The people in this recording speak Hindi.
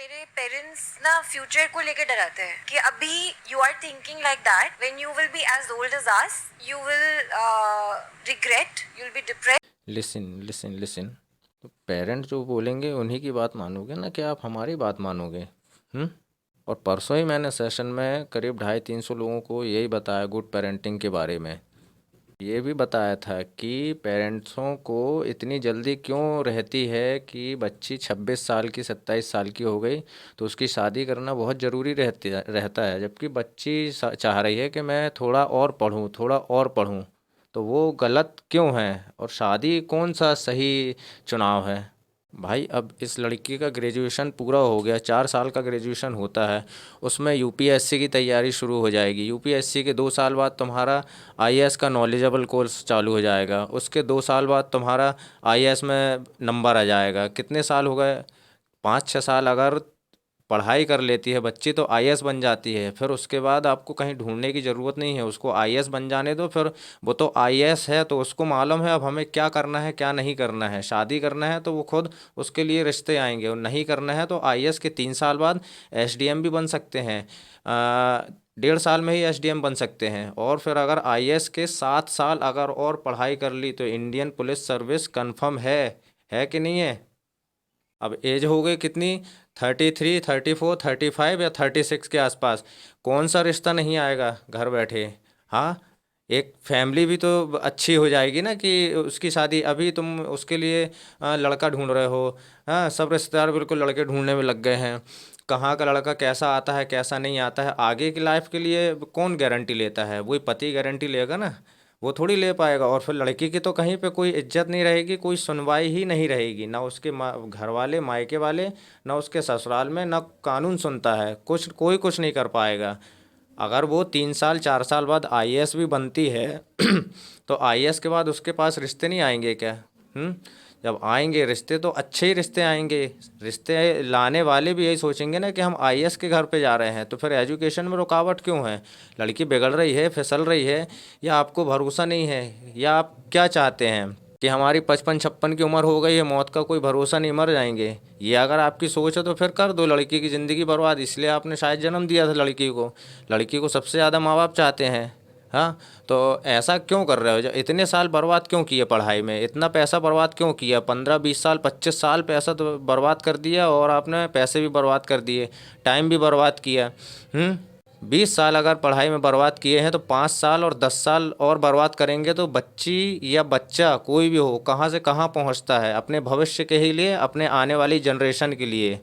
मेरे पेरेंट्स ना फ्यूचर को लेके डराते हैं कि अभी you are thinking like that when you will be as old as us you will regret you will be depressed. Listen listen listen. तो पेरेंट्स जो बोलेंगे उन्हीं की बात मानोगे ना, कि आप हमारी बात मानोगे? हम्म। और परसों ही मैंने सेशन में करीब 250-300 लोगों को यही बताया गुड पेरेंटिंग के बारे में। ये भी बताया था कि पेरेंट्सों को इतनी जल्दी क्यों रहती है कि बच्ची 26 साल की 27 साल की हो गई तो उसकी शादी करना बहुत ज़रूरी रहता है, जबकि बच्ची चाह रही है कि मैं थोड़ा और पढूं, थोड़ा और पढूं। तो वो गलत क्यों है? और शादी कौन सा सही चुनाव है? भाई अब इस लड़की का ग्रेजुएशन पूरा हो गया, 4 साल का ग्रेजुएशन होता है, उसमें यूपीएससी की तैयारी शुरू हो जाएगी। यूपीएससी के 2 साल बाद तुम्हारा आईएएस का नॉलेजेबल कोर्स चालू हो जाएगा, उसके 2 साल बाद तुम्हारा आईएएस में नंबर आ जाएगा। कितने साल हो गए? 5-6 साल अगर पढ़ाई कर लेती है बच्ची तो आईएएस बन जाती है। फिर उसके बाद आपको कहीं ढूंढने की ज़रूरत नहीं है, उसको आईएएस बन जाने दो। फिर वो तो आईएएस है तो उसको मालूम है अब हमें क्या करना है क्या नहीं करना है। शादी करना है तो वो खुद उसके लिए रिश्ते आएंगे, और नहीं करना है तो आईएएस के 3 साल बाद एसडीएम भी बन सकते हैं। 1.5 साल में ही एसडीएम बन सकते हैं। और फिर अगर आईएएस के 7 साल अगर और पढ़ाई कर ली तो इंडियन पुलिस सर्विस कंफर्म है कि नहीं है? अब एज हो गई कितनी? 33, 34, 35 या 36 के आसपास। कौन सा रिश्ता नहीं आएगा घर बैठे? हाँ। एक फैमिली भी तो अच्छी हो जाएगी ना, कि उसकी शादी अभी तुम उसके लिए लड़का ढूंढ रहे हो। हाँ, सब रिश्तेदार बिल्कुल लड़के ढूंढने में लग गए हैं। कहाँ का लड़का कैसा आता है कैसा नहीं आता है, आगे की लाइफ के लिए कौन गारंटी लेता है? वही पति गारंटी लेगा ना, वो थोड़ी ले पाएगा। और फिर लड़की की तो कहीं पे कोई इज्जत नहीं रहेगी, कोई सुनवाई ही नहीं रहेगी, ना उसके घर वाले मायके वाले, ना उसके ससुराल में, ना कानून सुनता है। कुछ कोई कुछ नहीं कर पाएगा। अगर वो 3 साल 4 साल बाद आईएएस भी बनती है तो आईएएस के बाद उसके पास रिश्ते नहीं आएंगे क्या? हम्म। जब आएंगे रिश्ते तो अच्छे ही रिश्ते आएंगे। रिश्ते लाने वाले भी यही सोचेंगे ना कि हम आईएएस के घर पे जा रहे हैं, तो फिर एजुकेशन में रुकावट क्यों है? लड़की बिगड़ रही है, फिसल रही है, या आपको भरोसा नहीं है, या आप क्या चाहते हैं कि हमारी 55-56 की उम्र हो गई है, मौत का कोई भरोसा नहीं, मर जाएंगे? ये अगर आपकी सोच है तो फिर कर दो लड़की की ज़िंदगी बर्बाद। इसलिए आपने शायद जन्म दिया था लड़की को। लड़की को सबसे ज़्यादा माँ बाप चाहते हैं। हाँ। तो ऐसा क्यों कर रहे हो? जब इतने साल बर्बाद क्यों किए पढ़ाई में, इतना पैसा बर्बाद क्यों किया? 15-20 साल 25 साल पैसा तो बर्बाद कर दिया, और आपने पैसे भी बर्बाद कर दिए, टाइम भी बर्बाद किया। 20 साल अगर पढ़ाई में बर्बाद किए हैं तो 5 साल और 10 साल और बर्बाद करेंगे तो बच्ची या बच्चा कोई भी हो कहाँ से कहाँ पहुँचता है, अपने भविष्य के ही लिए, अपने आने वाली जनरेशन के लिए।